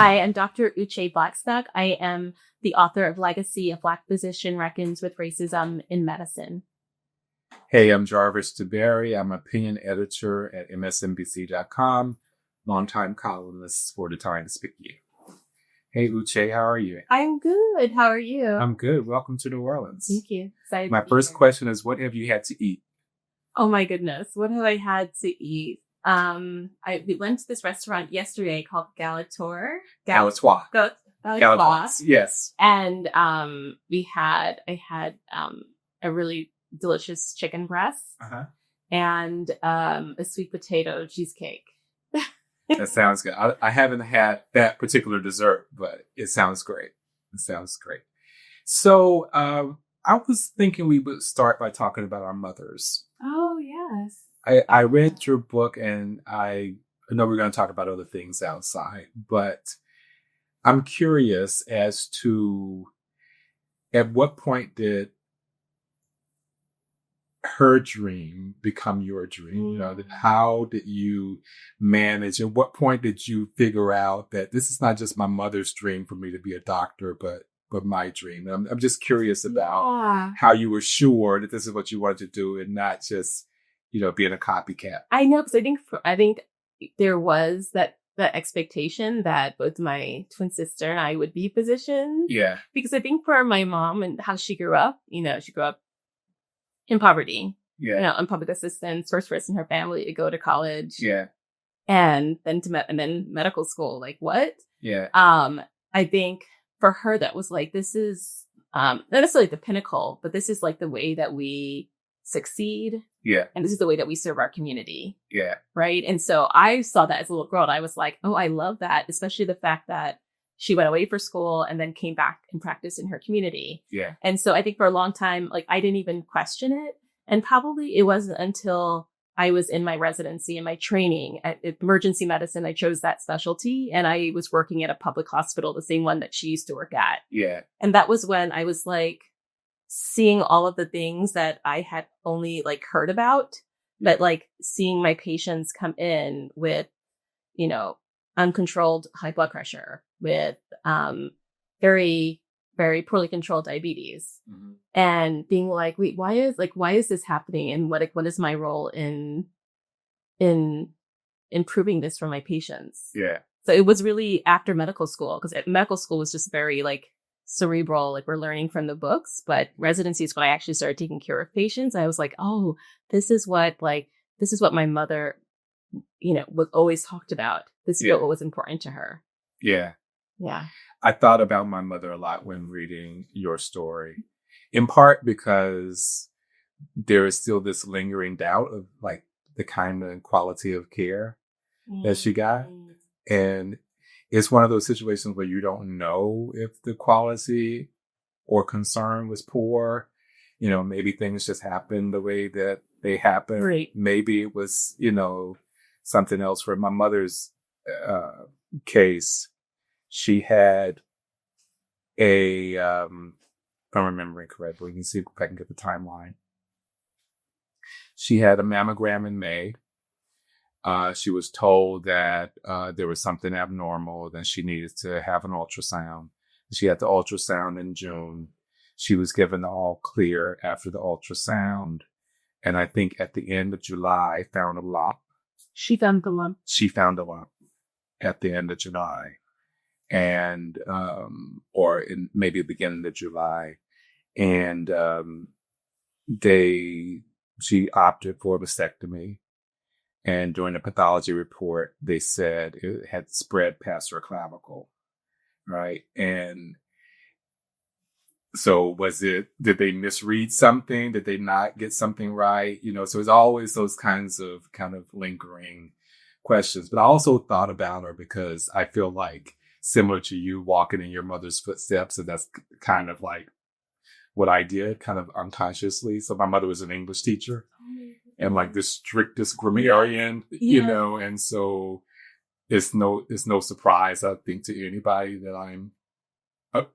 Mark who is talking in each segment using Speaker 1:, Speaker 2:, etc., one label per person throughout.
Speaker 1: Hi, I'm Dr. Uché Blackstock. I am the author of Legacy: A Black Physician Reckons with Racism in Medicine.
Speaker 2: Hey, I'm Jarvis DeBerry. I'm opinion editor at msnbc.com, longtime columnist for the Times Picayune. Hey, Uche, how are you?
Speaker 1: I'm good. How are you?
Speaker 2: I'm good. Welcome to New Orleans.
Speaker 1: Thank you. Excited
Speaker 2: My
Speaker 1: to be
Speaker 2: first
Speaker 1: here.
Speaker 2: question is, what have you had to eat?
Speaker 1: Oh my goodness. What have I had to eat? We went to this restaurant yesterday called Galatoir.
Speaker 2: Galatoir.
Speaker 1: Galatoir.
Speaker 2: Yes.
Speaker 1: And I had a really delicious chicken breast and a sweet potato cheesecake.
Speaker 2: That sounds good. I haven't had that particular dessert, but it sounds great. So I was thinking we would start by talking about our mothers.
Speaker 1: Oh, yes.
Speaker 2: I read your book, and I know we're going to talk about other things outside, but I'm curious as to at what point did her dream become your dream? You know, how did you manage? At what point did you figure out that this is not just my mother's dream for me to be a doctor, but my dream? I'm just curious about how you were sure that this is what you wanted to do and not just, being a copycat.
Speaker 1: I know, because I think there was that expectation that both my twin sister and I would be physicians.
Speaker 2: Yeah.
Speaker 1: Because I think for my mom and how she grew up, she grew up in poverty.
Speaker 2: Yeah.
Speaker 1: On public assistance, first person in her family to go to college.
Speaker 2: Yeah.
Speaker 1: And then medical school. Like, what?
Speaker 2: Yeah.
Speaker 1: I think for her that was like, this is not necessarily the pinnacle, but this is like the way that we succeed.
Speaker 2: Yeah.
Speaker 1: And this is the way that we serve our community.
Speaker 2: Yeah.
Speaker 1: Right. And so I saw that as a little girl, and I was like, oh, I love that, especially the fact that she went away for school and then came back and practiced in her community.
Speaker 2: Yeah.
Speaker 1: And so I think for a long time, like, I didn't even question it. And probably it wasn't until I was in my residency and my training at emergency medicine, I chose that specialty. And I was working at a public hospital, the same one that she used to work at.
Speaker 2: Yeah.
Speaker 1: And that was when I was like seeing all of the things that I had only like heard about, but like seeing my patients come in with, uncontrolled high blood pressure, with very, very poorly controlled diabetes, and being like, wait, why is this happening? And what is my role in improving this for my patients?
Speaker 2: Yeah.
Speaker 1: So it was really after medical school, because medical school was just very like cerebral, like we're learning from the books, but residency is when I actually started taking care of patients. I was like, oh, this is what my mother, was always talked about. This is what was important to her.
Speaker 2: Yeah.
Speaker 1: Yeah.
Speaker 2: I thought about my mother a lot when reading your story, in part because there is still this lingering doubt of like the kind and quality of care that she got. And it's one of those situations where you don't know if the quality or concern was poor. Maybe things just happened the way that they happened.
Speaker 1: Right.
Speaker 2: Maybe it was, something else. For my mother's case, she had if I'm remembering correctly, you can see if I can get the timeline. She had a mammogram in May. She was told that there was something abnormal, then she needed to have an ultrasound. She had the ultrasound in June. She was given the all clear after the ultrasound. And I think at the end of July, found a lump.
Speaker 1: She found the lump.
Speaker 2: She found a lump at the end of July. And, or in maybe the beginning of July. And she opted for a mastectomy. And during the pathology report, they said it had spread past her clavicle, right? And so did they misread something? Did they not get something right? So it's always those kinds of kind of lingering questions. But I also thought about her because I feel like, similar to you, walking in your mother's footsteps, and that's kind of like what I did, kind of unconsciously. So my mother was an English teacher. And like the strictest grammarian, and so it's no surprise, I think, to anybody that I'm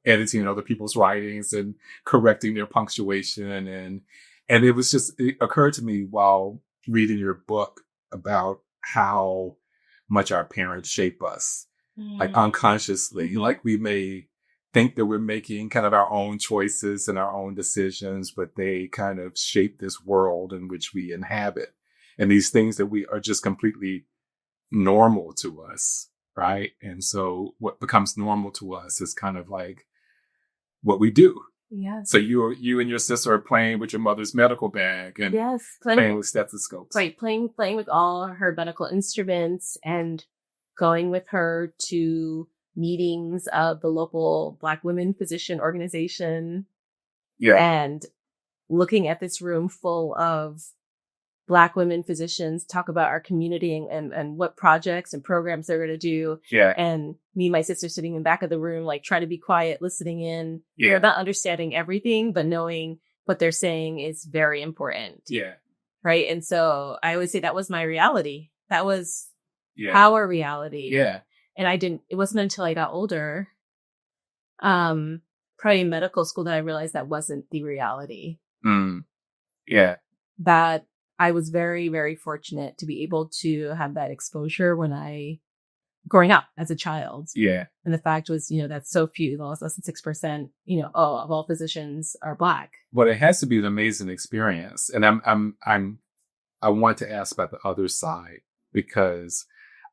Speaker 2: editing other people's writings and correcting their punctuation. And it occurred to me while reading your book about how much our parents shape us. like unconsciously, like we may think that we're making kind of our own choices and our own decisions, but they kind of shape this world in which we inhabit. And these things that we are just completely normal to us, right? And so what becomes normal to us is kind of like what we do.
Speaker 1: Yes.
Speaker 2: So you and your sister are playing with your mother's medical bag and playing with stethoscopes.
Speaker 1: Right, playing with all her medical instruments and going with her to meetings of the local Black women physician organization.
Speaker 2: Yeah.
Speaker 1: And looking at this room full of Black women physicians talk about our community and what projects and programs they're going to do.
Speaker 2: Yeah.
Speaker 1: And me and my sister sitting in the back of the room, like trying to be quiet, listening in.
Speaker 2: Yeah.
Speaker 1: They're not understanding everything, but knowing what they're saying is very important.
Speaker 2: Yeah.
Speaker 1: Right. And so I always say that was my reality. That was our reality.
Speaker 2: Yeah.
Speaker 1: And it wasn't until I got older, probably in medical school, that I realized that wasn't the reality.
Speaker 2: Yeah.
Speaker 1: That I was very, very fortunate to be able to have that exposure growing up as a child.
Speaker 2: Yeah.
Speaker 1: And the fact was, that's so few, less than 6%, of all physicians are Black.
Speaker 2: Well, it has to be an amazing experience. And I want to ask about the other side, because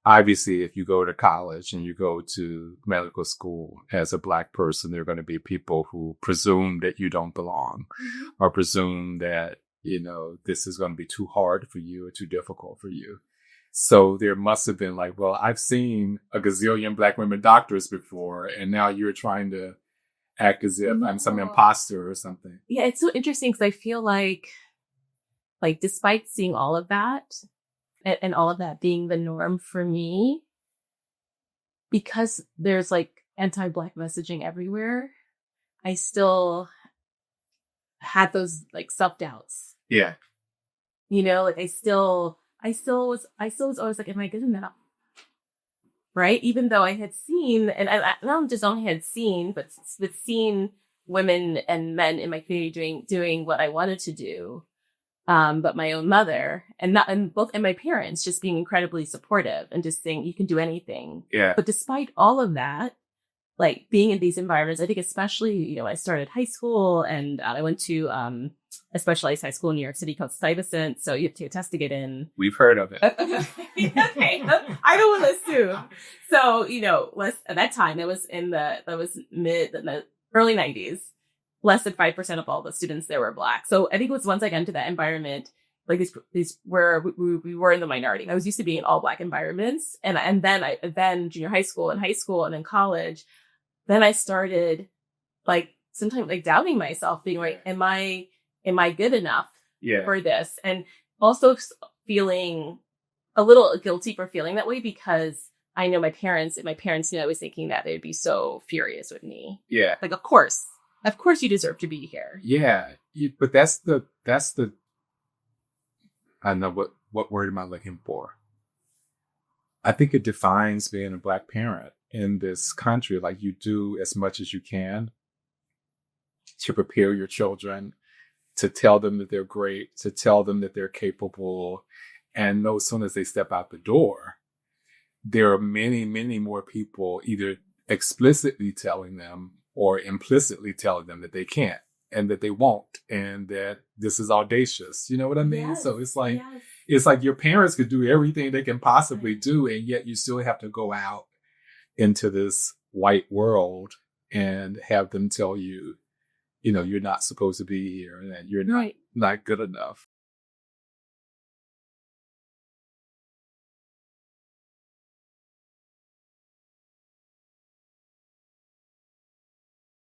Speaker 2: obviously if you go to college and you go to medical school as a Black person, there are going to be people who presume that you don't belong, or presume that, this is going to be too hard for you or too difficult for you. So there must have been like, well, I've seen a gazillion Black women doctors before, and now you're trying to act as if I'm some imposter or something.
Speaker 1: Yeah, it's so interesting because I feel like despite seeing all of that and all of that being the norm for me, because there's like anti-Black messaging everywhere, I still had those like self-doubts.
Speaker 2: Yeah.
Speaker 1: I still was always like, am I good enough? Right? Even though I had seen, and I not just only had seen, but seen women and men in my community doing what I wanted to do. But my own mother and my parents just being incredibly supportive and just saying, you can do anything.
Speaker 2: Yeah.
Speaker 1: But despite all of that, like being in these environments, I think especially, I started high school and I went to a specialized high school in New York City called Stuyvesant. So you have to take a test to get in.
Speaker 2: We've heard of it.
Speaker 1: Okay. I don't want to assume. So, at that time, that was the early 90s. Less than 5% of all the students there were Black. So I think it was once I got into that environment, like these where we were in the minority. I was used to being in all Black environments. And then junior high school and then college, then I started like sometimes like doubting myself, being like, am I good enough for this? And also feeling a little guilty for feeling that way, because I know my parents knew I was thinking that they'd be so furious with me.
Speaker 2: Yeah.
Speaker 1: Like, of course you deserve to be here.
Speaker 2: Yeah. But that's the, I don't know what word am I looking for? I think it defines being a Black parent in this country. Like, you do as much as you can to prepare your children, to tell them that they're great, to tell them that they're capable. And as soon as they step out the door, there are many, many more people either explicitly telling them or implicitly telling them that they can't and that they won't and that this is audacious. You know what I mean?
Speaker 1: Yes,
Speaker 2: so it's like, It's like your parents could do everything they can possibly do, and yet you still have to go out into this white world and have them tell you, you're not supposed to be here and that you're not good enough.